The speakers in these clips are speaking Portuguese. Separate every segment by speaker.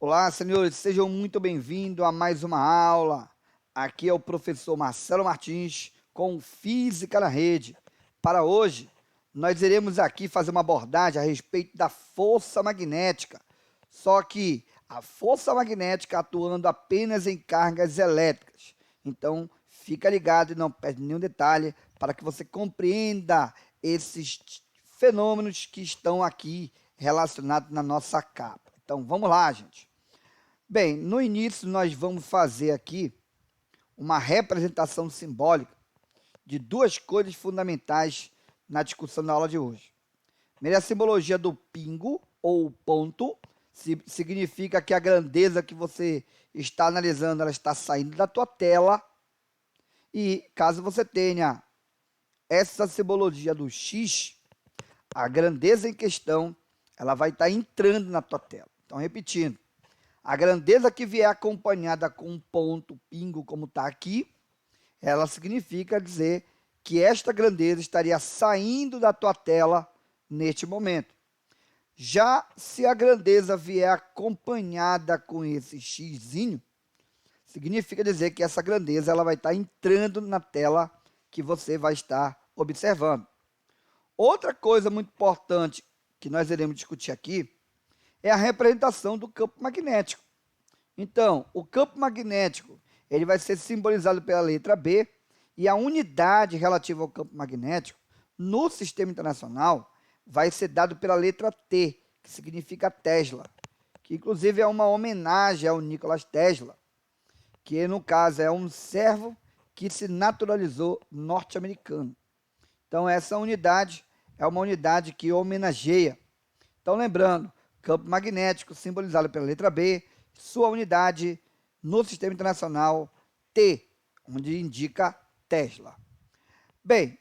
Speaker 1: Olá, senhores, sejam muito bem-vindos a mais uma aula. Aqui é o professor Marcelo Martins com Física na Rede. Para hoje, nós iremos aqui fazer uma abordagem a respeito da força magnética. Só que a força magnética atuando apenas em cargas elétricas. Então, fica ligado e não perde nenhum detalhe para que você compreenda esses fenômenos que estão aqui relacionados na nossa capa. Então, vamos lá, gente. Bem, no início nós vamos fazer aqui uma representação simbólica de duas coisas fundamentais na discussão da aula de hoje. Primeiro, a simbologia do pingo ou ponto, significa que a grandeza que você está analisando, ela está saindo da tua tela. E caso você tenha essa simbologia do X, a grandeza em questão, ela vai estar entrando na tua tela. Então, repetindo, a grandeza que vier acompanhada com um ponto, pingo, como está aqui, ela significa dizer que esta grandeza estaria saindo da tua tela neste momento. Já se a grandeza vier acompanhada com esse xzinho, significa dizer que essa grandeza ela vai estar entrando na tela que você vai estar observando. Outra coisa muito importante que nós iremos discutir aqui é a representação do campo magnético. Então, o campo magnético ele vai ser simbolizado pela letra B e a unidade relativa ao campo magnético no sistema internacional vai ser dado pela letra T, que significa Tesla, que inclusive é uma homenagem ao Nikola Tesla, que no caso é um servo que se naturalizou norte-americano. Então, essa unidade é uma unidade que homenageia. Então, lembrando, campo magnético simbolizado pela letra B, sua unidade no sistema internacional T, onde indica Tesla. Bem,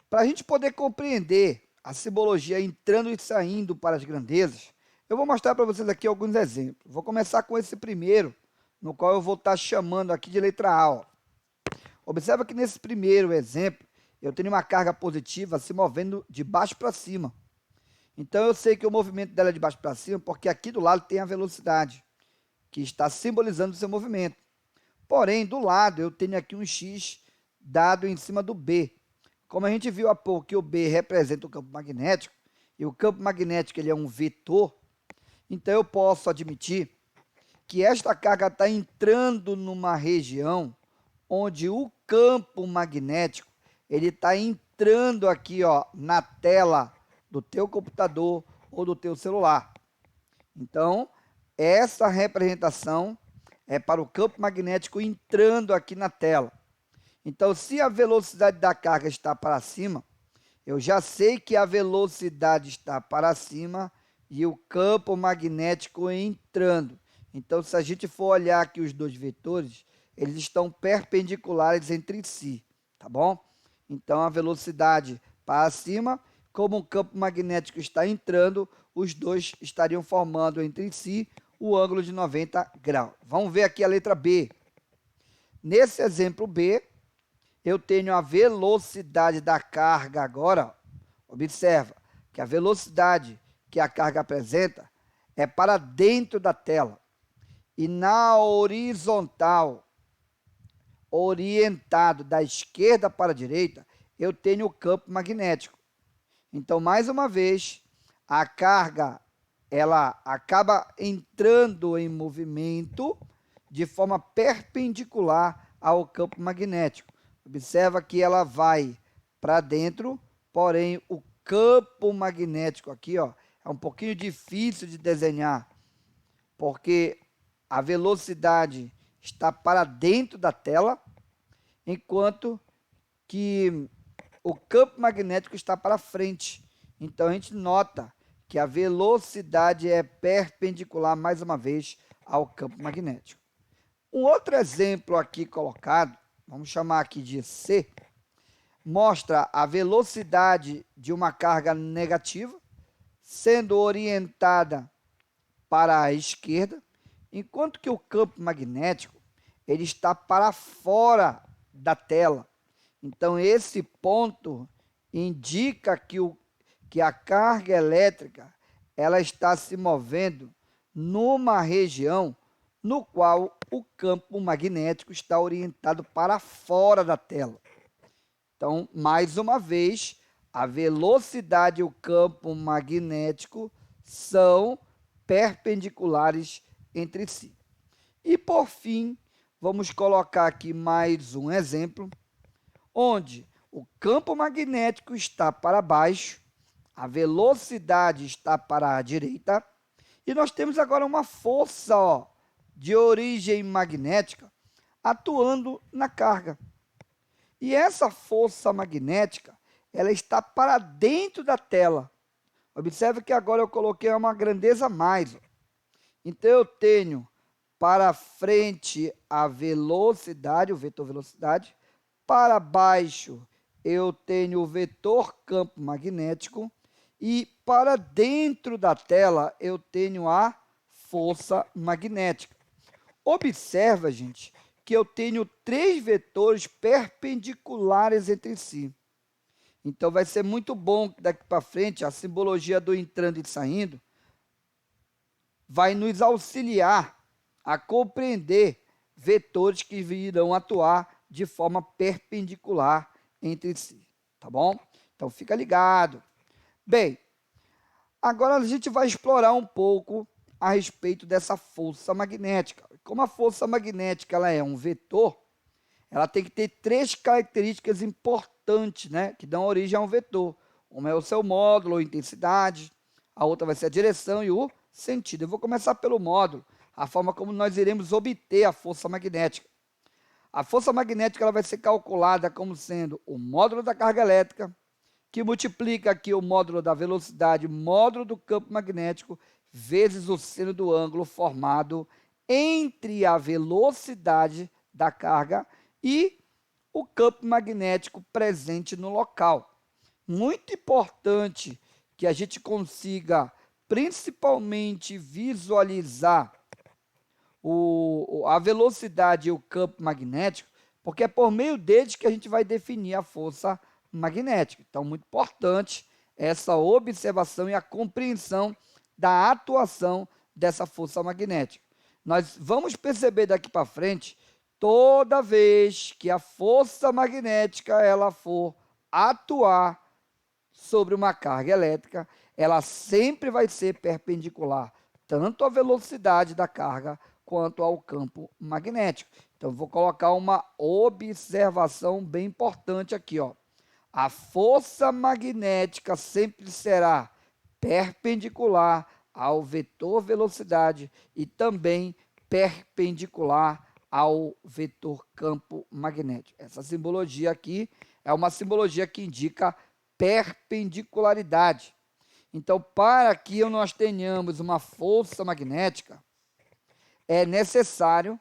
Speaker 1: para a gente poder compreender a simbologia entrando e saindo para as grandezas, eu vou mostrar para vocês aqui alguns exemplos. Vou começar com esse primeiro, no qual eu vou estar chamando aqui de letra A. Ó. Observa que nesse primeiro exemplo, eu tenho uma carga positiva se movendo de baixo para cima. Então, eu sei que o movimento dela é de baixo para cima, porque aqui do lado tem a velocidade, que está simbolizando o seu movimento. Porém, do lado, eu tenho aqui um X dado em cima do B. Como a gente viu há pouco que o B representa o campo magnético, e o campo magnético ele é um vetor, então eu posso admitir que esta carga está entrando numa região onde o campo magnético ele está entrando aqui ó, na tela do teu computador ou do teu celular. Então, essa representação é para o campo magnético entrando aqui na tela. Então, se a velocidade da carga está para cima, eu já sei que a velocidade está para cima e o campo magnético entrando. Então, se a gente for olhar aqui os dois vetores, eles estão perpendiculares entre si, tá bom? Então, a velocidade para cima, como o campo magnético está entrando, os dois estariam formando entre si o ângulo de 90 graus. Vamos ver aqui a letra B. Nesse exemplo B, eu tenho a velocidade da carga agora. Observa que a velocidade que a carga apresenta é para dentro da tela. E na horizontal, orientado da esquerda para a direita, eu tenho o campo magnético. Então, mais uma vez, a carga ela acaba entrando em movimento de forma perpendicular ao campo magnético. Observa que ela vai para dentro, porém o campo magnético aqui ó, é um pouquinho difícil de desenhar, porque a velocidade está para dentro da tela, enquanto que o campo magnético está para frente. Então, a gente nota que a velocidade é perpendicular, mais uma vez, ao campo magnético. Um outro exemplo aqui colocado, vamos chamar aqui de C, mostra a velocidade de uma carga negativa sendo orientada para a esquerda, enquanto que o campo magnético ele está para fora da tela. Então, esse ponto indica que a carga elétrica ela está se movendo numa região no qual o campo magnético está orientado para fora da tela. Então, mais uma vez, a velocidade e o campo magnético são perpendiculares entre si. E, por fim, vamos colocar aqui mais um exemplo, onde o campo magnético está para baixo, a velocidade está para a direita, e nós temos agora uma força de origem magnética atuando na carga. E essa força magnética, ela está para dentro da tela. Observe que agora eu coloquei uma grandeza a mais. Então, eu tenho para frente a velocidade, o vetor velocidade. Para baixo, eu tenho o vetor campo magnético. E para dentro da tela, eu tenho a força magnética. Observa, gente, que eu tenho 3 vetores perpendiculares entre si. Então, vai ser muito bom daqui para frente, a simbologia do entrando e saindo vai nos auxiliar a compreender vetores que virão atuar de forma perpendicular entre si, tá bom? Então, fica ligado. Bem, agora a gente vai explorar um pouco a respeito dessa força magnética. Como a força magnética ela é um vetor, ela tem que ter 3 características importantes, né, que dão origem a um vetor. Uma é o seu módulo ou intensidade, a outra vai ser a direção e o sentido. Eu vou começar pelo módulo, a forma como nós iremos obter a força magnética. A força magnética ela vai ser calculada como sendo o módulo da carga elétrica, que multiplica aqui o módulo da velocidade, módulo do campo magnético, vezes o seno do ângulo formado entre a velocidade da carga e o campo magnético presente no local. Muito importante que a gente consiga principalmente visualizar a velocidade e o campo magnético, porque é por meio deles que a gente vai definir a força magnética. Então, muito importante essa observação e a compreensão da atuação dessa força magnética. Nós vamos perceber daqui para frente, toda vez que a força magnética ela for atuar sobre uma carga elétrica, ela sempre vai ser perpendicular, tanto à velocidade da carga quanto ao campo magnético. Então, vou colocar uma observação bem importante aqui, ó. A força magnética sempre será perpendicular ao vetor velocidade e também perpendicular ao vetor campo magnético. Essa simbologia aqui é uma simbologia que indica perpendicularidade. Então, para que nós tenhamos uma força magnética, é necessário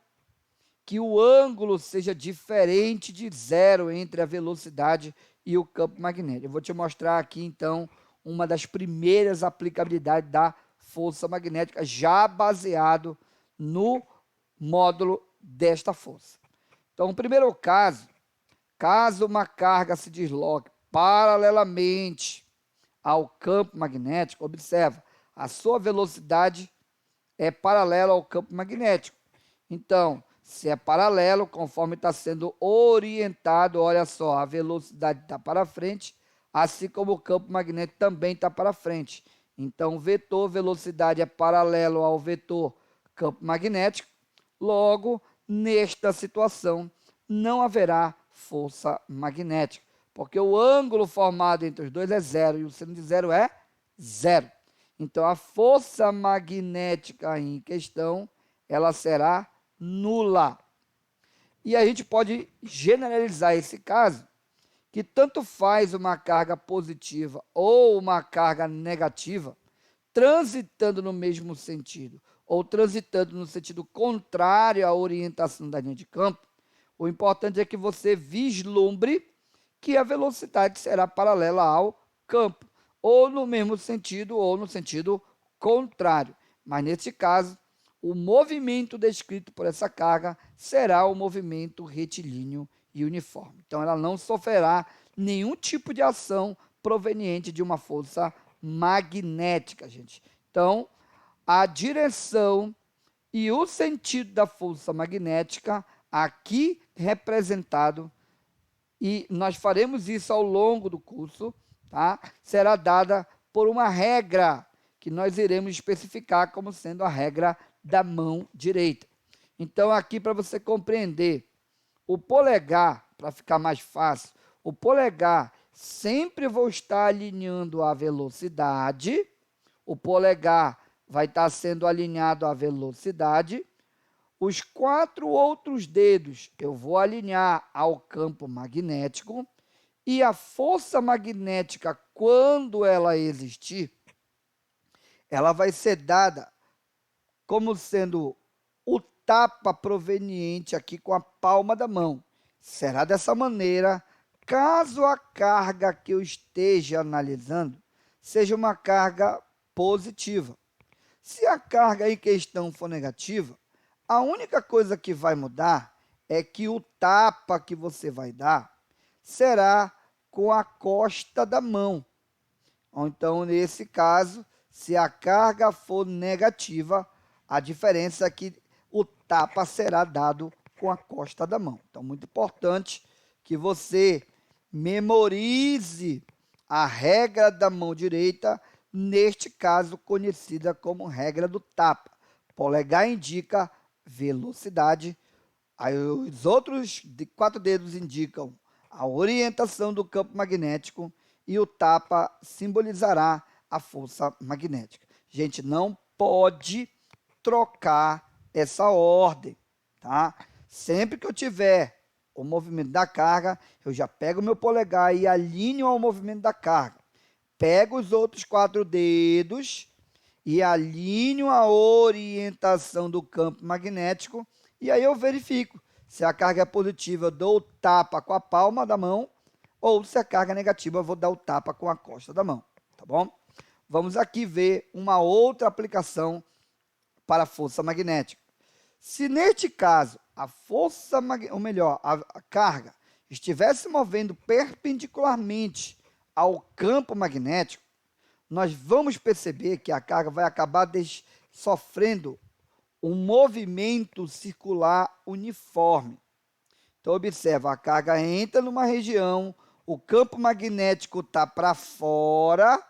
Speaker 1: que o ângulo seja diferente de zero entre a velocidade e o campo magnético. Eu vou te mostrar aqui, então, uma das primeiras aplicabilidades da força magnética, já baseado no módulo desta força. Então, o primeiro caso uma carga se desloque paralelamente ao campo magnético, observa, a sua velocidade é paralela ao campo magnético. Então, se é paralelo, conforme está sendo orientado, olha só, a velocidade está para frente, assim como o campo magnético também está para frente. Então, o vetor velocidade é paralelo ao vetor campo magnético, logo, nesta situação, não haverá força magnética, porque o ângulo formado entre os dois é zero e o seno de zero é zero. Então, a força magnética em questão, ela será nula. E a gente pode generalizar esse caso, que tanto faz uma carga positiva ou uma carga negativa, transitando no mesmo sentido, ou transitando no sentido contrário à orientação da linha de campo, o importante é que você vislumbre que a velocidade será paralela ao campo, ou no mesmo sentido, ou no sentido contrário. Mas, nesse caso, o movimento descrito por essa carga será o movimento retilíneo e uniforme. Então, ela não sofrerá nenhum tipo de ação proveniente de uma força magnética, gente. Então, a direção e o sentido da força magnética, aqui representado, e nós faremos isso ao longo do curso, tá? Será dada por uma regra que nós iremos especificar como sendo a regra da mão direita. Então, aqui para você compreender, o polegar, para ficar mais fácil, o polegar sempre vou estar alinhando a velocidade, o polegar vai estar sendo alinhado à velocidade, os 4 outros dedos eu vou alinhar ao campo magnético e a força magnética, quando ela existir, ela vai ser dada como sendo o tapa proveniente aqui com a palma da mão. Será dessa maneira, caso a carga que eu esteja analisando seja uma carga positiva. Se a carga em questão for negativa, a única coisa que vai mudar é que o tapa que você vai dar será com a costa da mão. Ou então, nesse caso, se a carga for negativa, a diferença é que o tapa será dado com a costa da mão. Então, muito importante que você memorize a regra da mão direita, neste caso conhecida como regra do tapa. Polegar indica velocidade, aí os outros 4 dedos indicam a orientação do campo magnético e o tapa simbolizará a força magnética. Gente, não pode trocar essa ordem, tá? Sempre que eu tiver o movimento da carga, eu já pego o meu polegar e alinho ao movimento da carga. Pego os outros 4 dedos e alinho a orientação do campo magnético e aí eu verifico se a carga é positiva, eu dou o tapa com a palma da mão, ou se a carga é negativa, eu vou dar o tapa com a costa da mão, tá bom? Vamos aqui ver uma outra aplicação para a força magnética. Se neste caso a força, ou melhor, a carga estivesse movendo perpendicularmente ao campo magnético, nós vamos perceber que a carga vai acabar sofrendo um movimento circular uniforme. Então, observa, a carga entra numa região, o campo magnético está para fora,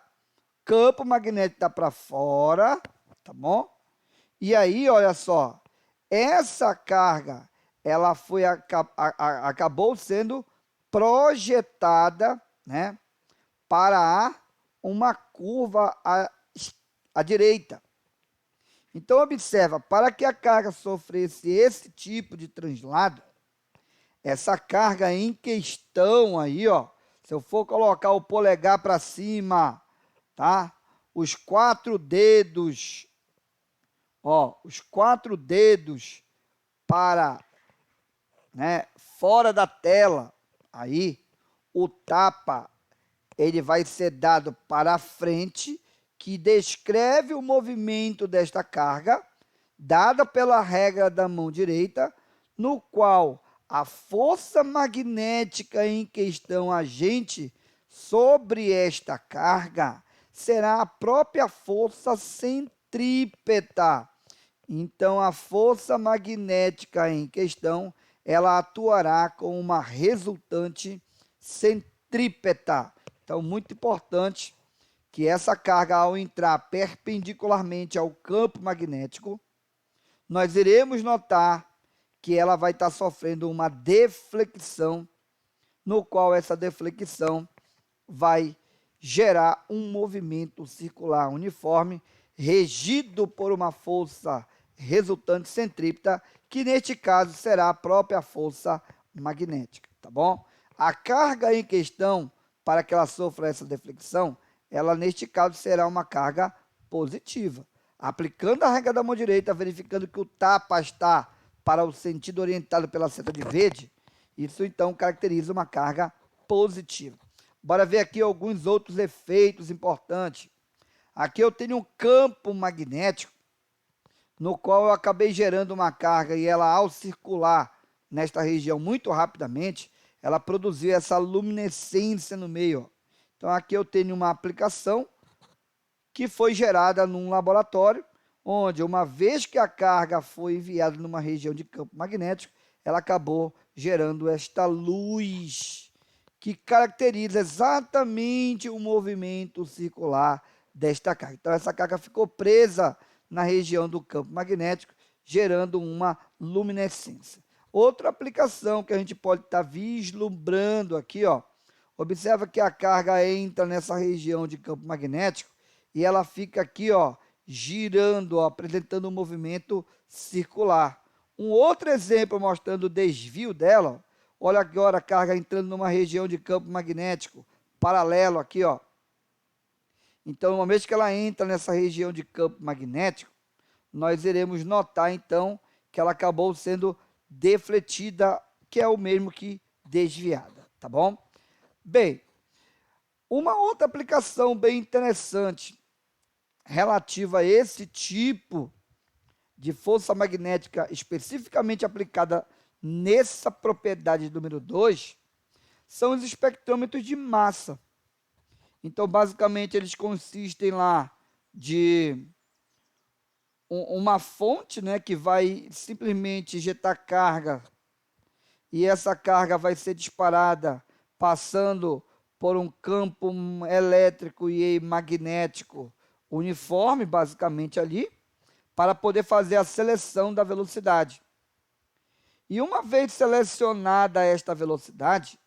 Speaker 1: campo magnético está para fora, tá bom? E aí, olha só, essa carga, ela acabou sendo projetada, né, para uma curva à direita. Então, observa, para que a carga sofresse esse tipo de translado, essa carga em questão aí, ó, se eu for colocar o polegar para cima, tá? Os 4 dedos, ó, os 4 dedos para, né, fora da tela, aí o tapa ele vai ser dado para a frente, que descreve o movimento desta carga, dada pela regra da mão direita, no qual a força magnética em questão agente sobre esta carga será a própria força centrípeta. Então, a força magnética em questão, ela atuará com uma resultante centrípeta. Então, muito importante que essa carga, ao entrar perpendicularmente ao campo magnético, nós iremos notar que ela vai estar sofrendo uma deflexão, no qual essa deflexão vai gerar um movimento circular uniforme, regido por uma força resultante centrípeta, que neste caso será a própria força magnética, tá bom? A carga em questão, para que ela sofra essa deflexão, ela neste caso será uma carga positiva. Aplicando a regra da mão direita, verificando que o tapa está para o sentido orientado pela seta de verde, isso então caracteriza uma carga positiva. Bora ver aqui alguns outros efeitos importantes. Aqui eu tenho um campo magnético, no qual eu acabei gerando uma carga e ela, ao circular nesta região muito rapidamente, ela produziu essa luminescência no meio, ó. Então, aqui eu tenho uma aplicação que foi gerada num laboratório, onde, uma vez que a carga foi enviada numa região de campo magnético, ela acabou gerando esta luz, que caracteriza exatamente o movimento circular desta carga. Então, essa carga ficou presa na região do campo magnético, gerando uma luminescência. Outra aplicação que a gente pode estar vislumbrando aqui, ó, observa que a carga entra nessa região de campo magnético e ela fica aqui, ó, girando, ó, apresentando um movimento circular. Um outro exemplo mostrando o desvio dela, ó, olha agora a carga entrando numa região de campo magnético paralelo aqui, ó. Então, uma vez que ela entra nessa região de campo magnético, nós iremos notar, então, que ela acabou sendo defletida, que é o mesmo que desviada, tá bom? Bem, uma outra aplicação bem interessante relativa a esse tipo de força magnética especificamente aplicada nessa propriedade número 2, são os espectrômetros de massa. Então, basicamente, eles consistem lá de uma fonte, né, que vai simplesmente injetar carga, e essa carga vai ser disparada passando por um campo elétrico e magnético uniforme, basicamente ali, para poder fazer a seleção da velocidade. E uma vez selecionada esta velocidade,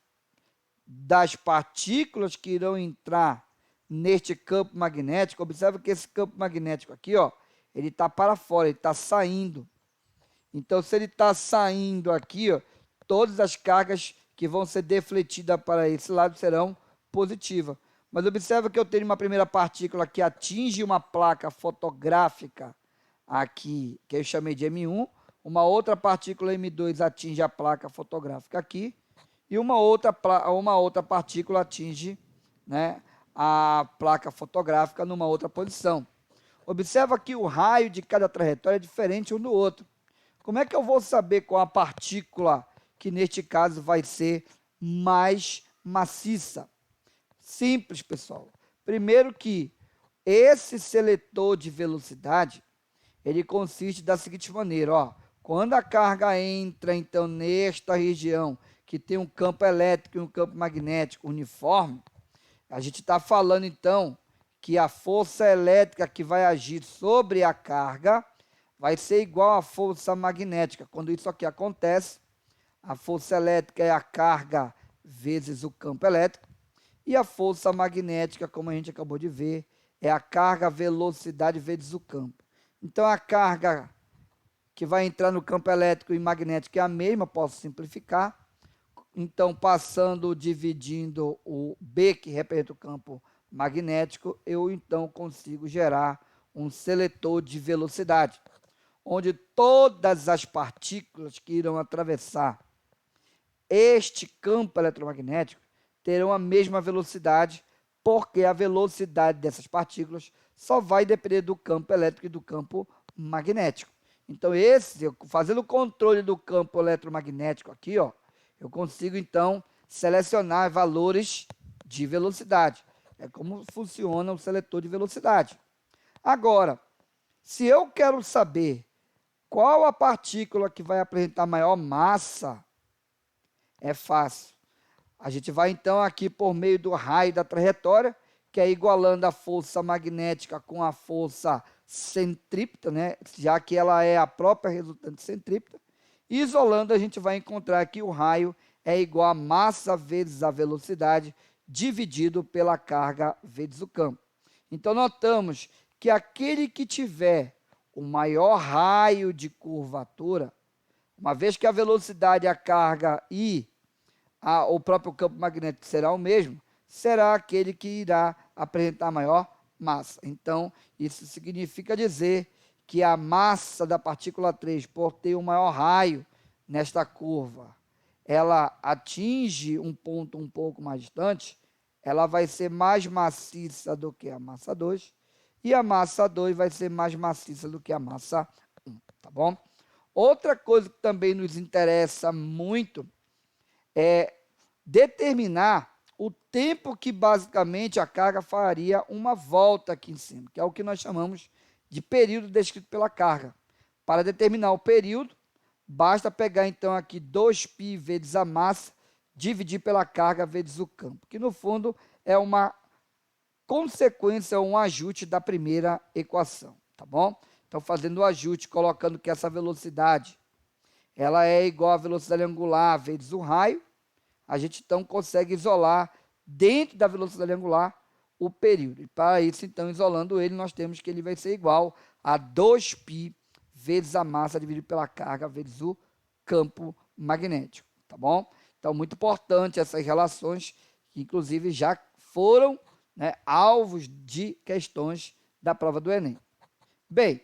Speaker 1: das partículas que irão entrar neste campo magnético, observa que esse campo magnético aqui, ó, ele está para fora, ele está saindo. Então, se ele está saindo aqui, ó, todas as cargas que vão ser defletidas para esse lado serão positivas. Mas observa que eu tenho uma primeira partícula que atinge uma placa fotográfica aqui, que eu chamei de M1, uma outra partícula M2 atinge a placa fotográfica aqui, e uma outra partícula atinge, né, a placa fotográfica numa outra posição. Observa que o raio de cada trajetória é diferente um do outro. Como é que eu vou saber qual a partícula que neste caso vai ser mais maciça? Simples, pessoal. Primeiro que esse seletor de velocidade, ele consiste da seguinte maneira, ó. Quando a carga entra, então, nesta região que tem um campo elétrico e um campo magnético uniforme, a gente está falando, então, que a força elétrica que vai agir sobre a carga vai ser igual à força magnética. Quando isso aqui acontece, a força elétrica é a carga vezes o campo elétrico, e a força magnética, como a gente acabou de ver, é a carga velocidade vezes o campo. Então, a carga que vai entrar no campo elétrico e magnético é a mesma, posso simplificar. Então, dividindo o B, que representa o campo magnético, eu então consigo gerar um seletor de velocidade, onde todas as partículas que irão atravessar este campo eletromagnético terão a mesma velocidade, porque a velocidade dessas partículas só vai depender do campo elétrico e do campo magnético. Então, fazendo o controle do campo eletromagnético aqui, ó, eu consigo, então, selecionar valores de velocidade. É como funciona o seletor de velocidade. Agora, se eu quero saber qual a partícula que vai apresentar maior massa, é fácil. A gente vai, então, aqui por meio do raio da trajetória, que é igualando a força magnética com a força centrípeta, né? Já que ela é a própria resultante centrípeta. Isolando, a gente vai encontrar que o raio é igual a massa vezes a velocidade, dividido pela carga vezes o campo. Então, notamos que aquele que tiver o maior raio de curvatura, uma vez que a velocidade, a carga e o próprio campo magnético será o mesmo, será aquele que irá apresentar maior massa. Então, isso significa dizer que a massa da partícula 3, por ter o maior raio nesta curva, ela atinge um ponto um pouco mais distante, ela vai ser mais maciça do que a massa 2, e a massa 2 vai ser mais maciça do que a massa 1, tá bom? Outra coisa que também nos interessa muito é determinar o tempo que basicamente a carga faria uma volta aqui em cima, que é o que nós chamamos de período descrito pela carga. Para determinar o período, basta pegar então aqui 2π vezes a massa, dividir pela carga vezes o campo, que no fundo é uma consequência, um ajuste da primeira equação, tá bom? Então, fazendo o ajuste, colocando que essa velocidade ela é igual à velocidade angular vezes o raio, a gente então consegue isolar dentro da velocidade angular o período. E para isso, então, isolando ele, nós temos que ele vai ser igual a 2π vezes a massa dividido pela carga vezes o campo magnético, tá bom? Então, muito importante essas relações, que inclusive já foram, né, alvos de questões da prova do Enem. Bem,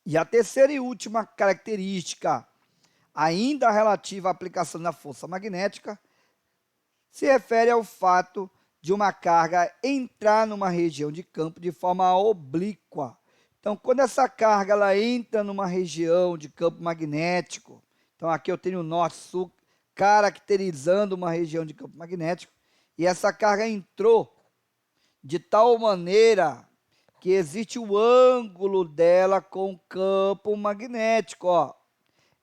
Speaker 1: e a terceira e última característica, ainda relativa à aplicação da força magnética, se refere ao fato de uma carga entrar numa região de campo de forma oblíqua. Então, quando essa carga ela entra numa região de campo magnético, então aqui eu tenho o norte-sul caracterizando uma região de campo magnético, e essa carga entrou de tal maneira que existe o ângulo dela com o campo magnético, ó.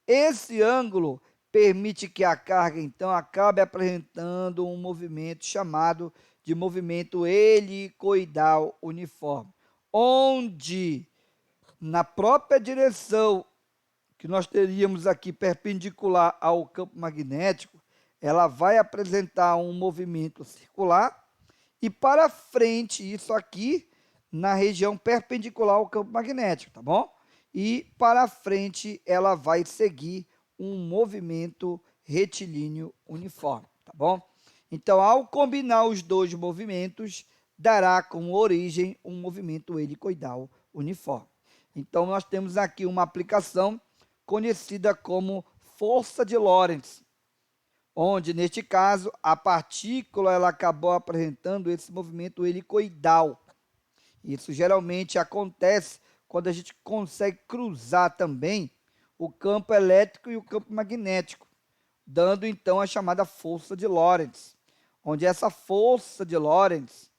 Speaker 1: Esse ângulo permite que a carga, então, acabe apresentando um movimento chamado de movimento helicoidal uniforme, onde, na própria direção que nós teríamos aqui perpendicular ao campo magnético, ela vai apresentar um movimento circular e para frente, isso aqui, na região perpendicular ao campo magnético, tá bom? E para frente ela vai seguir um movimento retilíneo uniforme, tá bom? Então, ao combinar os dois movimentos, dará como origem um movimento helicoidal uniforme. Então, nós temos aqui uma aplicação conhecida como força de Lorentz, onde, neste caso, a partícula ela acabou apresentando esse movimento helicoidal. Isso geralmente acontece quando a gente consegue cruzar também o campo elétrico e o campo magnético, dando então a chamada força de Lorentz, onde essa força de Lorentz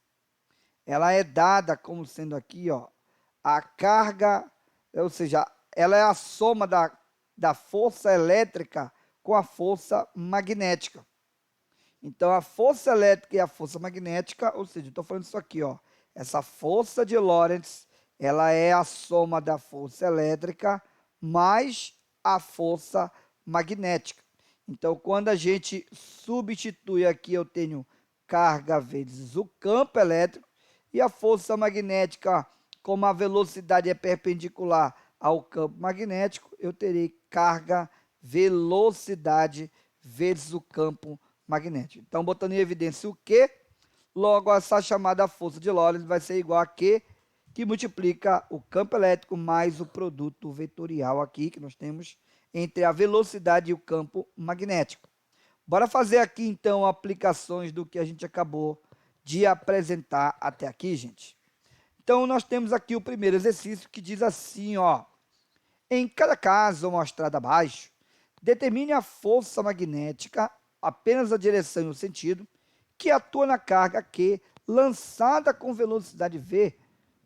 Speaker 1: ela é dada como sendo aqui, ó, a carga, ou seja, ela é a soma da força elétrica com a força magnética. Então, a força elétrica e a força magnética, ou seja, estou falando isso aqui, ó, essa força de Lorentz, ela é a soma da força elétrica mais a força magnética. Então, quando a gente substitui aqui, eu tenho carga vezes o campo elétrico e a força magnética, como a velocidade é perpendicular ao campo magnético, eu terei carga, velocidade vezes o campo magnético. Então, botando em evidência o Q, logo essa chamada força de Lorentz vai ser igual a Q, que multiplica o campo elétrico mais o produto vetorial aqui, que nós temos entre a velocidade e o campo magnético. Bora fazer aqui, então, aplicações do que a gente acabou de apresentar até aqui, gente. Então, nós temos aqui o primeiro exercício que diz assim, ó. Em cada caso mostrado abaixo, determine a força magnética, apenas a direção e o sentido, que atua na carga Q, lançada com velocidade V,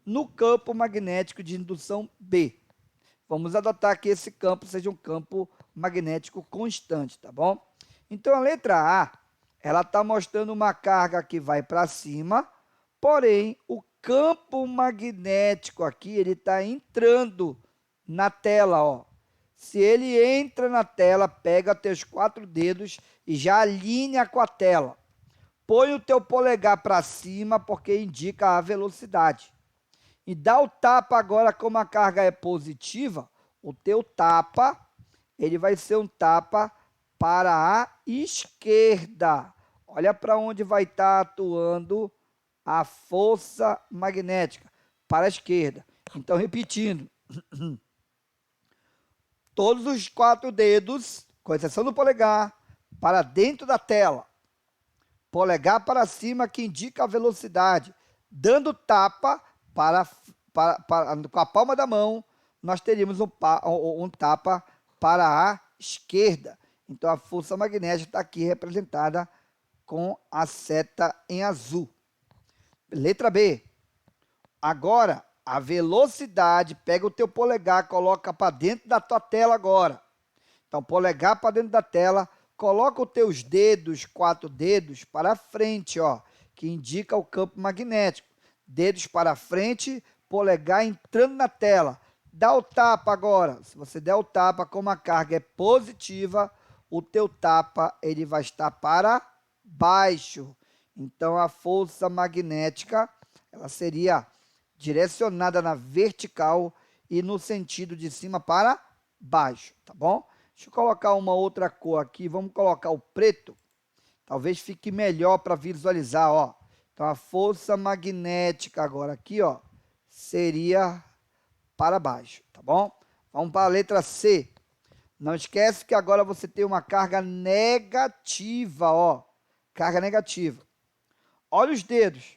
Speaker 1: no campo magnético de indução B. Vamos adotar que esse campo seja um campo magnético constante, tá bom? Então, a letra A, ela está mostrando uma carga que vai para cima, porém, o campo magnético aqui, ele está entrando na tela, ó. Se ele entra na tela, pega teus 4 dedos e já alinha com a tela. Põe o teu polegar para cima, porque indica a velocidade. E dá o tapa agora, como a carga é positiva, o teu tapa, ele vai ser um tapa para a esquerda. Olha para onde vai estar atuando a força magnética, para a esquerda. Então, repetindo, todos os 4 dedos, com exceção do polegar, para dentro da tela. Polegar para cima, que indica a velocidade. Dando tapa com a palma da mão, nós teríamos um tapa para a esquerda. Então, a força magnética está aqui representada com a seta em azul. Letra B. Agora, a velocidade, pega o teu polegar, coloca para dentro da tua tela agora. Então, polegar para dentro da tela, coloca os teus dedos, 4 dedos, para frente, ó, que indica o campo magnético. Dedos para frente, polegar entrando na tela. Dá o tapa agora. Se você der o tapa, como a carga é positiva, o teu tapa ele vai estar para baixo. Então, a força magnética ela seria direcionada na vertical e no sentido de cima para baixo, tá bom? Deixa eu colocar uma outra cor aqui, vamos colocar o preto. Talvez fique melhor para visualizar, ó. Então, a força magnética agora aqui, ó, seria para baixo, tá bom? Vamos para a letra C. Não esquece que agora você tem uma carga negativa, ó. Carga negativa. Olha os dedos.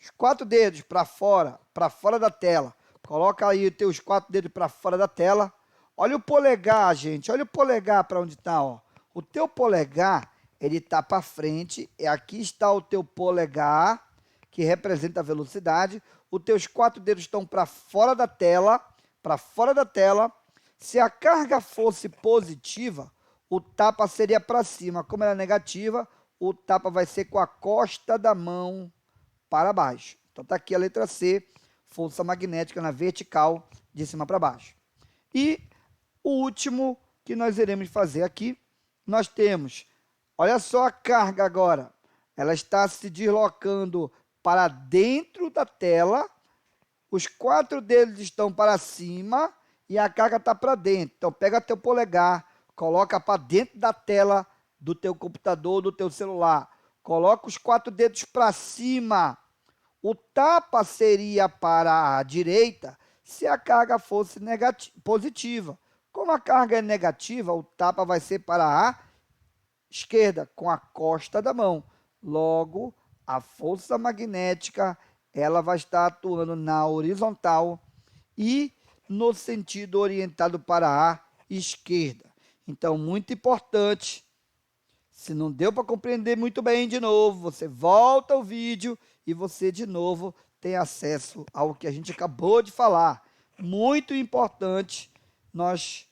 Speaker 1: Os 4 dedos para fora da tela. Coloca aí os teus 4 dedos para fora da tela. Olha o polegar, gente. Olha o polegar para onde está, ó. O teu polegar, ele está para frente. E aqui está o teu polegar, que representa a velocidade. Os teus 4 dedos estão para fora da tela. Para fora da tela. Se a carga fosse positiva, o tapa seria para cima. Como ela é negativa, o tapa vai ser com a costa da mão para baixo. Então está aqui a letra C, força magnética na vertical, de cima para baixo. E o último que nós iremos fazer aqui, nós temos, olha só a carga agora, ela está se deslocando para dentro da tela, os 4 dedos estão para cima e a carga está para dentro. Então pega teu polegar, coloca para dentro da tela do teu computador, do teu celular. Coloca os 4 dedos para cima. O tapa seria para a direita se a carga fosse positiva. Como a carga é negativa, o tapa vai ser para a esquerda, com a costa da mão. Logo, a força magnética ela vai estar atuando na horizontal e no sentido orientado para a esquerda. Então, muito importante. Se não deu para compreender muito bem de novo, você volta ao vídeo e você de novo tem acesso ao que a gente acabou de falar. Muito importante nós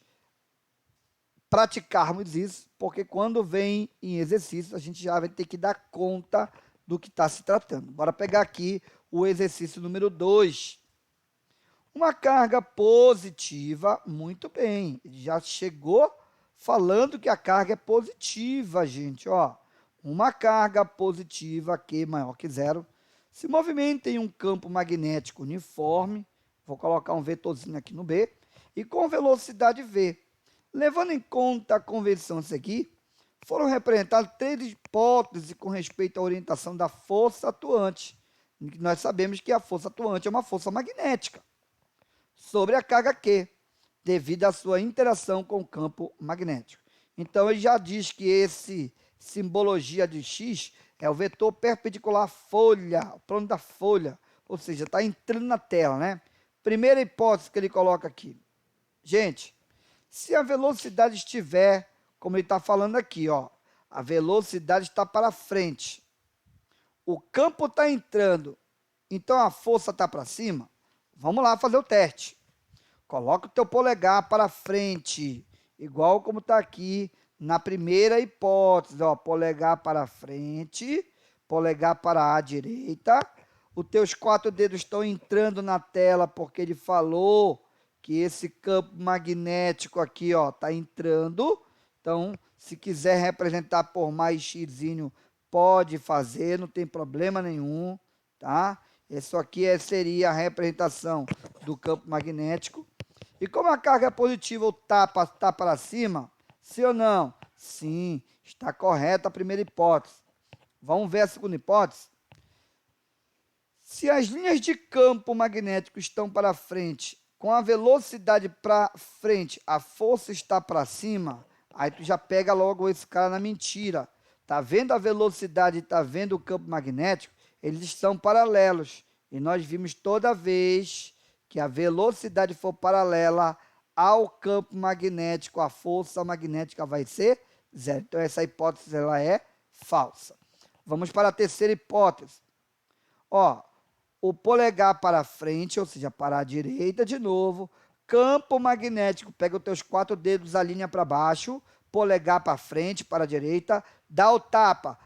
Speaker 1: praticarmos isso, porque quando vem em exercício, a gente já vai ter que dar conta do que está se tratando. Bora pegar aqui o exercício número 2. Uma carga positiva, muito bem, ele já chegou falando que a carga é positiva, gente, ó. Uma carga positiva Q maior que zero se movimenta em um campo magnético uniforme, vou colocar um vetorzinho aqui no B, e com velocidade V. Levando em conta a convenção a seguir, foram representadas 3 hipóteses com respeito à orientação da força atuante. Nós sabemos que a força atuante é uma força magnética sobre a carga Q, devido à sua interação com o campo magnético. Então, ele já diz que esse simbologia de X é o vetor perpendicular à folha, o plano da folha, ou seja, está entrando na tela, né? Primeira hipótese que ele coloca aqui. Gente, se a velocidade estiver, como ele está falando aqui, ó, a velocidade está para frente, o campo está entrando, então a força está para cima, vamos lá fazer o teste. Coloca o teu polegar para frente, igual como está aqui na primeira hipótese, ó, polegar para frente, polegar para a direita. Os teus 4 dedos estão entrando na tela porque ele falou que esse campo magnético aqui, ó, está entrando. Então, se quiser representar por mais xzinho, pode fazer, não tem problema nenhum, tá? Isso aqui seria a representação do campo magnético. E como a carga é positiva, o tapa está para cima, sim ou não? Sim, está correta a primeira hipótese. Vamos ver a segunda hipótese? Se as linhas de campo magnético estão para frente, com a velocidade para frente, a força está para cima, aí tu já pega logo esse cara na mentira. Tá vendo a velocidade e tá vendo o campo magnético? Eles estão paralelos. E nós vimos toda vez que a velocidade for paralela ao campo magnético, a força magnética vai ser zero. Então, essa hipótese ela é falsa. Vamos para a terceira hipótese. Ó, o polegar para frente, ou seja, para a direita de novo, campo magnético, pega os teus 4 dedos, alinha para baixo, polegar para frente, para a direita, dá o tapa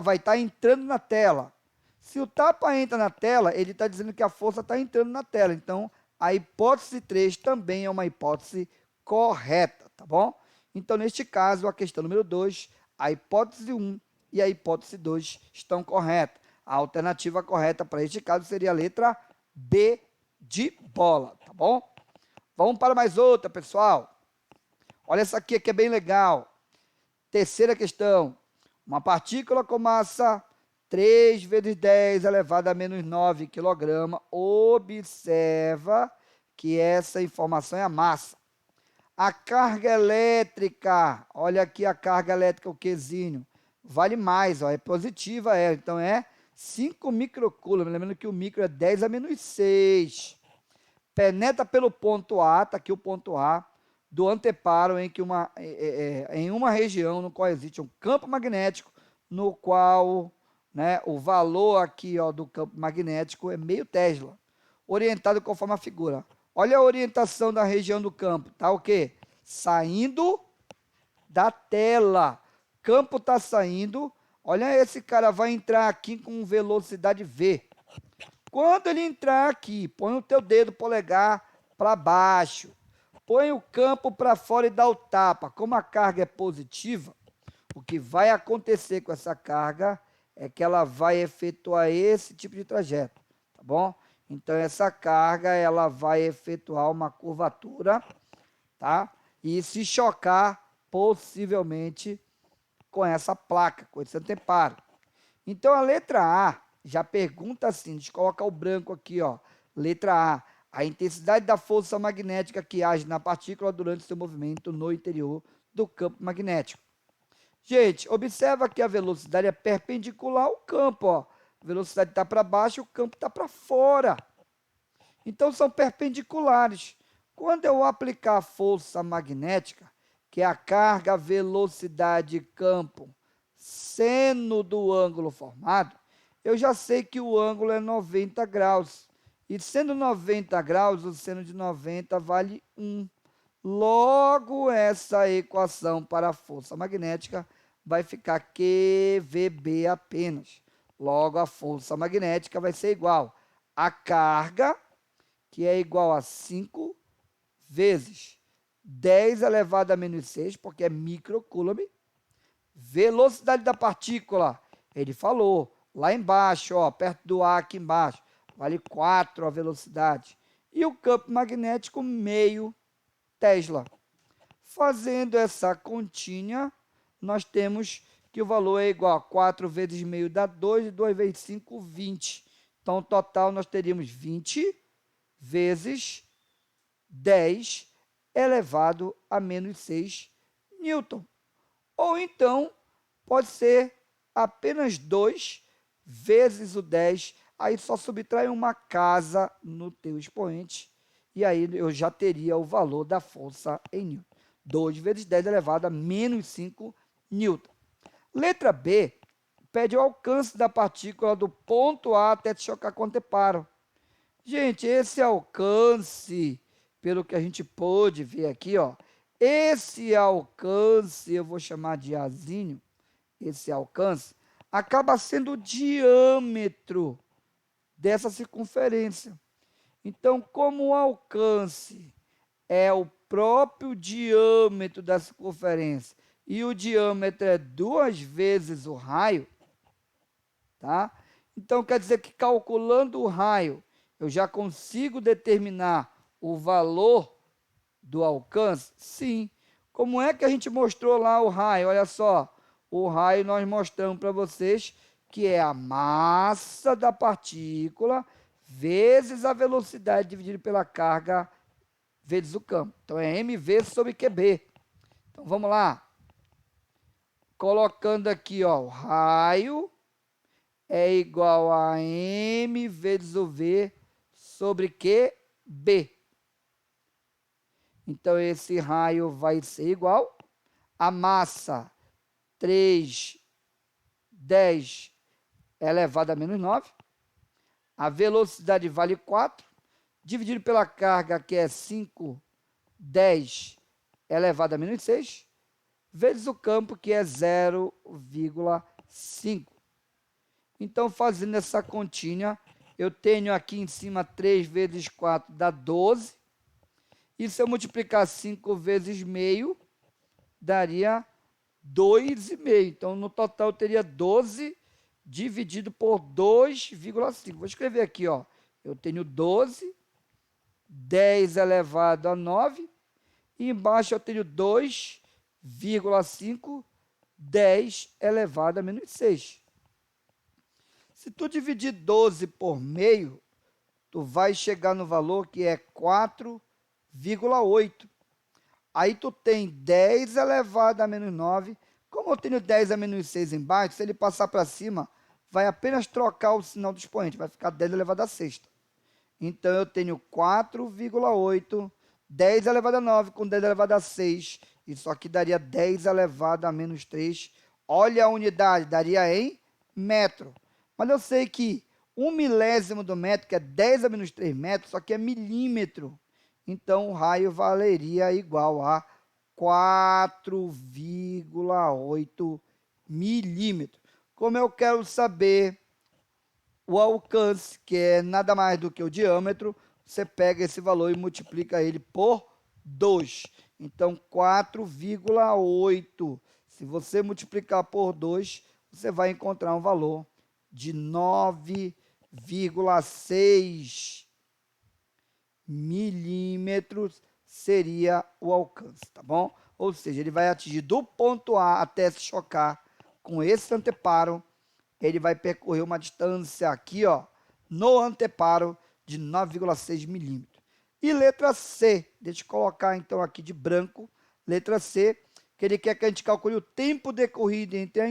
Speaker 1: vai estar entrando na tela. Se o tapa entra na tela, ele está dizendo que a força está entrando na tela, então a hipótese 3 também é uma hipótese correta, tá bom? Então, neste caso, a questão número 2, a hipótese 1 e a hipótese 2 estão corretas. A alternativa correta para este caso seria a letra B de bola, tá bom? Vamos para mais outra, pessoal. Olha essa aqui que é bem legal. Terceira questão. Uma partícula com massa 3 vezes 10 elevado a menos 9 kg. Observa que essa informação é a massa. A carga elétrica, olha aqui a carga elétrica, o Qzinho, vale mais, ó, é positiva, então é 5 microcoulombs, lembrando que o micro é 10 a menos 6. Penetra pelo ponto A, está aqui o ponto A, do anteparo em uma região no qual existe um campo magnético, no qual, né, o valor aqui, ó, do campo magnético é meio Tesla, orientado conforme a figura. Olha a orientação da região do campo, tá o quê? Saindo da tela. Campo está saindo. Olha, esse cara vai entrar aqui com velocidade V. Quando ele entrar aqui, põe o teu dedo polegar para baixo. Põe o campo para fora e dá o tapa. Como a carga é positiva, o que vai acontecer com essa carga é que ela vai efetuar esse tipo de trajeto, tá bom? Então, essa carga, ela vai efetuar uma curvatura, tá? E se chocar, possivelmente, com essa placa, com esse anteparo. Então, a letra A já pergunta assim, deixa eu colocar o branco aqui, ó. Letra A, a intensidade da força magnética que age na partícula durante seu movimento no interior do campo magnético. Gente, observa que a velocidade é perpendicular ao campo, ó. A velocidade está para baixo, o campo está para fora. Então, são perpendiculares. Quando eu aplicar a força magnética, que é a carga, velocidade, campo, seno do ângulo formado, eu já sei que o ângulo é 90 graus. E sendo 90 graus, o seno de 90 vale 1. Logo, essa equação para a força magnética vai ficar QVB apenas. Logo, a força magnética vai ser igual a carga, que é igual a 5 vezes 10 elevado a menos 6, porque é microcoulomb. Velocidade da partícula, ele falou, lá embaixo, ó, perto do A aqui embaixo, vale 4 a velocidade. E o campo magnético, meio Tesla. Fazendo essa continha, nós temos que o valor é igual a 4 vezes meio dá 2, e 2 vezes 5, 20. Então, no total, nós teríamos 20 vezes 10 elevado a menos 6 newton. Ou então, pode ser apenas 2 vezes o 10, aí só subtrai uma casa no teu expoente, e aí eu já teria o valor da força em newton. 2 vezes 10 elevado a menos 5 newton. Letra B, pede o alcance da partícula do ponto A até te chocar com o anteparo. Gente, esse alcance, pelo que a gente pôde ver aqui, ó, esse alcance, eu vou chamar de Azinho, esse alcance, acaba sendo o diâmetro dessa circunferência. Então, como o alcance é o próprio diâmetro da circunferência e o diâmetro é 2 vezes o raio, tá? Então, quer dizer que calculando o raio, eu já consigo determinar o valor do alcance? Sim. Como é que a gente mostrou lá o raio? Olha só, o raio nós mostramos para vocês que é a massa da partícula vezes a velocidade dividida pela carga vezes o campo. Então, é mv sobre QB. Então, vamos lá. Colocando aqui, ó, o raio é igual a m vezes o v sobre QB. Então, esse raio vai ser igual a massa 3, 10 elevado a menos 9. A velocidade vale 4, dividido pela carga, que é 5,10 elevado a menos 6, vezes o campo, que é 0,5. Então, fazendo essa continha, eu tenho aqui em cima 3 vezes 4 dá 12. E se eu multiplicar 5 vezes meio, daria 2,5. Então, no total, eu teria 12 dividido por 2,5. Vou escrever aqui, ó. Eu tenho 12, 10 elevado a 9. E embaixo eu tenho 2,5, 10 elevado a menos 6. Se tu dividir 12 por meio, tu vai chegar no valor que é 4,8. Aí tu tem 10 elevado a menos 9. Como eu tenho 10 a menos 6 embaixo, se ele passar para cima, vai apenas trocar o sinal do expoente, vai ficar 10 elevado a sexta. Então, eu tenho 4,8, 10 elevado a 9 com 10 elevado a 6. Isso aqui daria 10 elevado a menos 3. Olha a unidade, daria em metro. Mas eu sei que 1 milésimo do metro, que é 10 a menos 3 metros, só que é milímetro. Então, o raio valeria igual a 4,8 milímetros. Como eu quero saber o alcance, que é nada mais do que o diâmetro, você pega esse valor e multiplica ele por 2. Então, 4,8. Se você multiplicar por 2, você vai encontrar um valor de 9,6 milímetros seria o alcance, tá bom? Ou seja, ele vai atingir do ponto A até se chocar com esse anteparo, ele vai percorrer uma distância aqui, ó, no anteparo de 9,6 milímetros. E letra C, deixa eu colocar então aqui de branco, letra C, que ele quer que a gente calcule o tempo decorrido entre a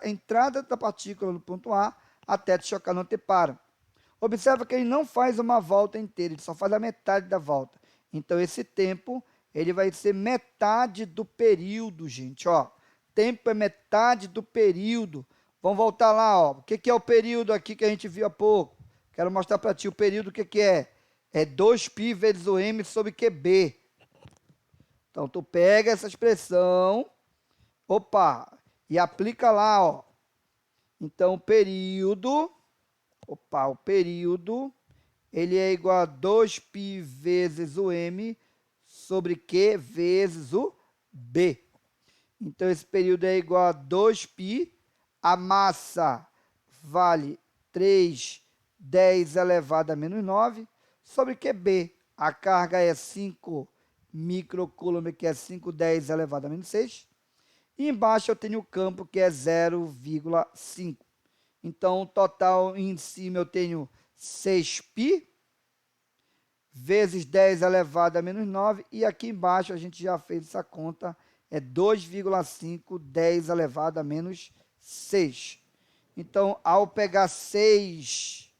Speaker 1: entrada da partícula no ponto A até se chocar no anteparo. Observa que ele não faz uma volta inteira, ele só faz a metade da volta. Então, esse tempo, ele vai ser metade do período, gente, ó. Tempo é metade do período. Vamos voltar lá, ó. O que é o período aqui que a gente viu há pouco? Quero mostrar para ti o período, o que é? É 2π vezes o m sobre QB. Então, tu pega essa expressão, opa, e aplica lá, ó. Então, o período, ele é igual a 2π vezes o m sobre Q vezes o B. Então, esse período é igual a 2π, a massa vale 3,10 elevado a menos 9, sobre QB, a carga é 5 microcoulomb, que é 5,10 elevado a menos 6, e embaixo eu tenho o campo, que é 0,5. Então, o total em cima eu tenho 6π vezes 10 elevado a menos 9, e aqui embaixo a gente já fez essa conta, é 2,5, 10 elevado a menos 6. Então, ao pegar 6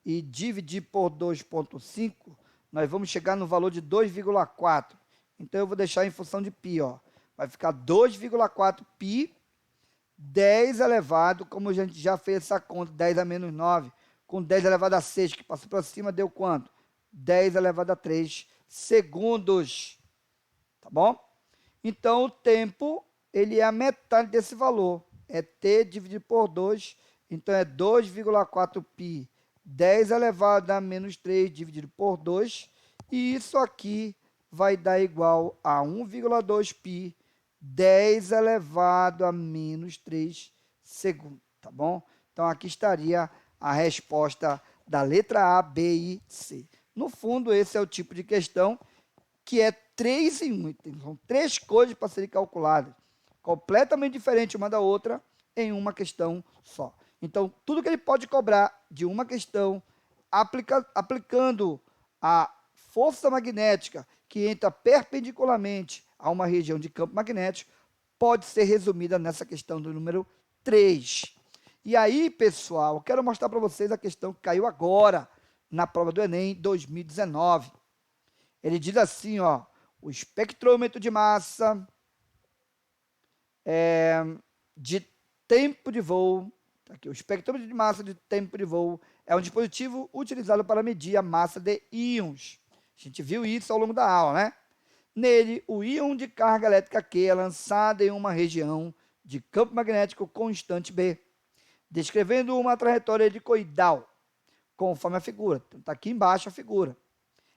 Speaker 1: e dividir por 2,5, nós vamos chegar no valor de 2,4. Então, eu vou deixar em função de π, ó. Vai ficar 2,4π, 10 elevado, como a gente já fez essa conta, 10 a menos 9, com 10 elevado a 6, que passou para cima, deu quanto? 10 elevado a 3 segundos, tá bom? Então, o tempo, ele é a metade desse valor, é t dividido por 2, então é 2,4π, 10 elevado a menos 3 dividido por 2, e isso aqui vai dar igual a 1,2π, 10 elevado a menos 3 segundos, tá bom? Então, aqui estaria a resposta da letra A, B e C. No fundo, esse é o tipo de questão que é 3 em 1. São 3 coisas para serem calculadas, completamente diferentes uma da outra, em uma questão só. Então, tudo que ele pode cobrar de uma questão, aplicando a força magnética que entra perpendicularmente a uma região de campo magnético, pode ser resumida nessa questão do número 3. E aí, pessoal, eu quero mostrar para vocês a questão que caiu agora na prova do Enem 2019. Ele diz assim, ó, o espectrômetro de massa de tempo de voo Tá aqui, o espectrômetro de massa de tempo de voo é um dispositivo utilizado para medir a massa de íons. A gente viu isso ao longo da aula, né? Nele, o íon de carga elétrica Q é lançado em uma região de campo magnético constante B, descrevendo uma trajetória helicoidal, conforme a figura. Então, está aqui embaixo a figura.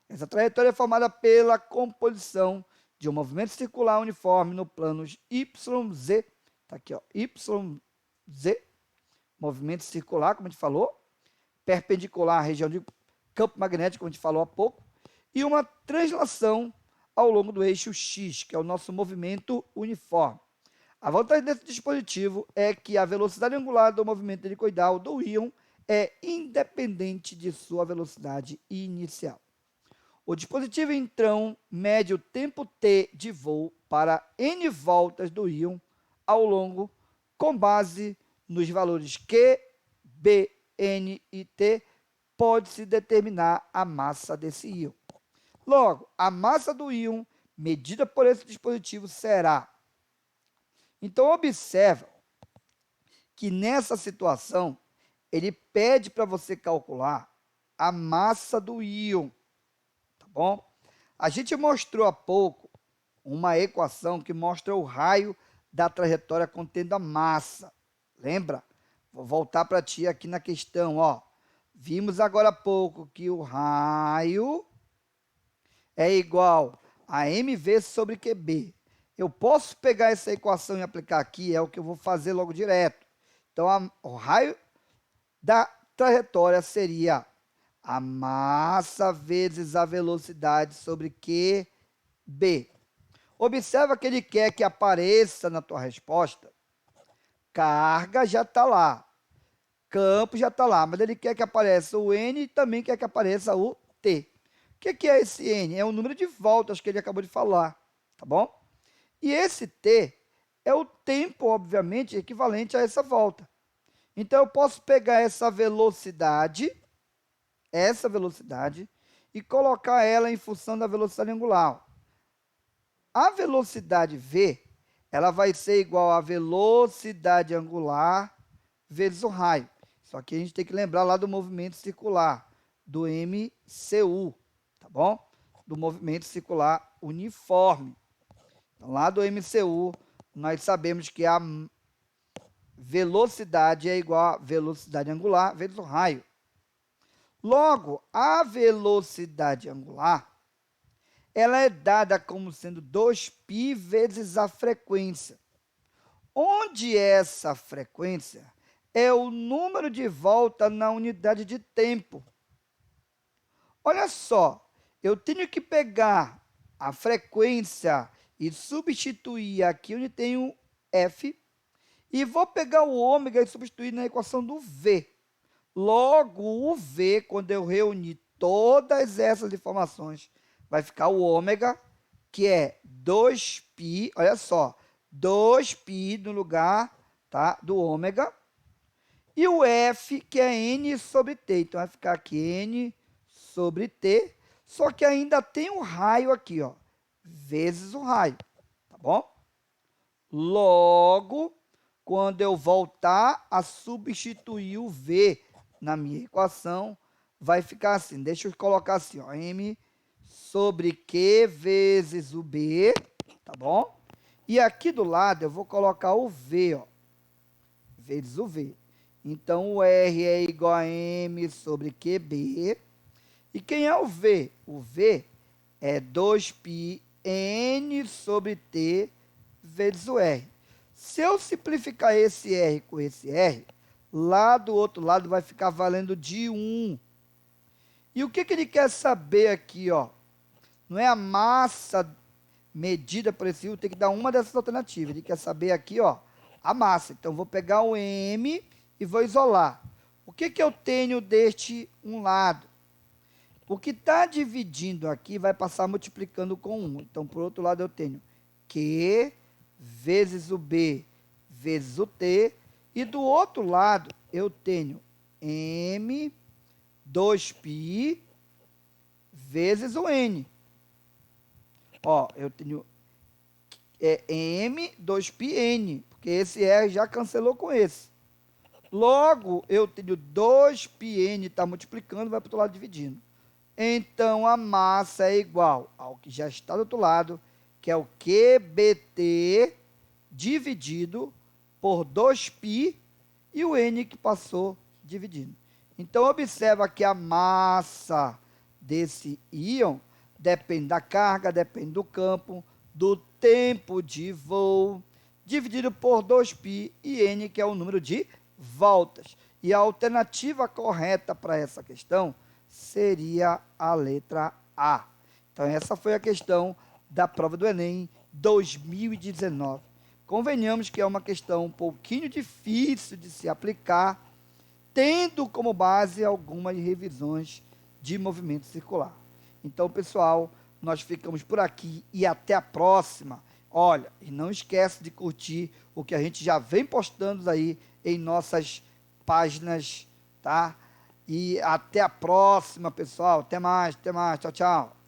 Speaker 1: Essa trajetória é formada pela composição de um movimento circular uniforme no plano YZ. Está aqui, ó, YZ, movimento circular, como a gente falou, perpendicular à região de campo magnético, como a gente falou há pouco, e uma translação ao longo do eixo X, que é o nosso movimento uniforme. A vantagem desse dispositivo é que a velocidade angular do movimento helicoidal do íon é independente de sua velocidade inicial. O dispositivo, então, mede o tempo t de voo para n voltas do íon ao longo, com base nos valores Q, B, N e T, pode-se determinar a massa desse íon. Logo, a massa do íon medida por esse dispositivo será. Então, observa que nessa situação, ele pede para você calcular a massa do íon, tá bom? A gente mostrou há pouco uma equação que mostra o raio da trajetória contendo a massa. Lembra? Vou voltar para ti aqui na questão, ó. Vimos agora há pouco que o raio é igual a mv sobre qb. Eu posso pegar essa equação e aplicar aqui, é o que eu vou fazer logo direto. Então, o raio da trajetória seria a massa vezes a velocidade sobre qb. Observa que ele quer que apareça na tua resposta. Carga já está lá. Campo já está lá, mas ele quer que apareça o N e também quer que apareça o T. O que é esse N? É o número de voltas que ele acabou de falar, tá bom? E esse T é o tempo, obviamente, equivalente a essa volta. Então, eu posso pegar essa velocidade, e colocar ela em função da velocidade angular. A velocidade V, ela vai ser igual à velocidade angular vezes o raio. Só que a gente tem que lembrar lá do movimento circular, do MCU, tá bom? Do movimento circular uniforme. Então, lá do MCU, nós sabemos que a velocidade é igual a velocidade angular vezes o raio. Logo, a velocidade angular, ela é dada como sendo 2π vezes a frequência, onde essa frequência é o número de volta na unidade de tempo. Olha só, eu tenho que pegar a frequência e substituir aqui onde tem o F, e vou pegar o ômega e substituir na equação do V. Logo, o V, quando eu reunir todas essas informações, vai ficar o ômega, que é 2π, olha só, 2π no lugar, tá, do ômega, e o F, que é N sobre T. Então, vai ficar aqui N sobre T, só que ainda tem um raio aqui, ó, vezes o raio, tá bom? Logo, quando eu voltar a substituir o V na minha equação, vai ficar assim, deixa eu colocar assim, ó, M sobre Q vezes o B, tá bom? E aqui do lado eu vou colocar o V, ó, vezes o V. Então, o R é igual a M sobre QB. E quem é o V? O V é 2π N sobre T vezes o R. Se eu simplificar esse R com esse R, lá do outro lado vai ficar valendo de 1. E o que ele quer saber aqui, ó? Não é a massa medida por esse U, tem que dar uma dessas alternativas. Ele quer saber aqui, ó, a massa. Então, vou pegar o M e vou isolar. O que eu tenho deste um lado? O que está dividindo aqui vai passar multiplicando com 1. Então, por outro lado, eu tenho Q vezes o B vezes o T. E do outro lado, eu tenho M 2π vezes o N. Ó, eu tenho M 2πN, porque esse R já cancelou com esse. Logo, eu tenho 2πn, está multiplicando, vai para o outro lado dividindo. Então, a massa é igual ao que já está do outro lado, que é o QBT dividido por 2π e o N que passou dividindo. Então, observa que a massa desse íon depende da carga, depende do campo, do tempo de voo, dividido por 2π e N, que é o número de voltas. E a alternativa correta para essa questão seria a letra A. Então, essa foi a questão da prova do Enem 2019. Convenhamos que é uma questão um pouquinho difícil de se aplicar, tendo como base algumas revisões de movimento circular. Então, pessoal, nós ficamos por aqui e até a próxima. Olha, e não esquece de curtir o que a gente já vem postando aí em nossas páginas, tá? E até a próxima, pessoal. Até mais. Tchau, tchau.